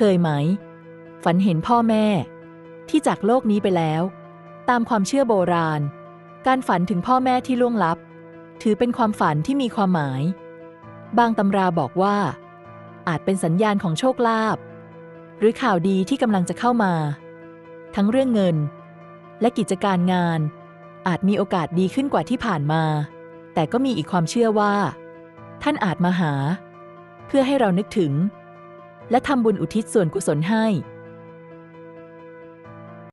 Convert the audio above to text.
เคยไหมฝันเห็นพ่อแม่ที่จากโลกนี้ไปแล้วตามความเชื่อโบราณการฝันถึงพ่อแม่ที่ล่วงลับถือเป็นความฝันที่มีความหมายบางตำราบอกว่าอาจเป็นสัญญาณของโชคลาภหรือข่าวดีที่กำลังจะเข้ามาทั้งเรื่องเงินและกิจการงานอาจมีโอกาสดีขึ้นกว่าที่ผ่านมาแต่ก็มีอีกความเชื่อว่าท่านอาจมาหาเพื่อให้เรานึกถึงและทำบุญอุทิศส่วนกุศลให้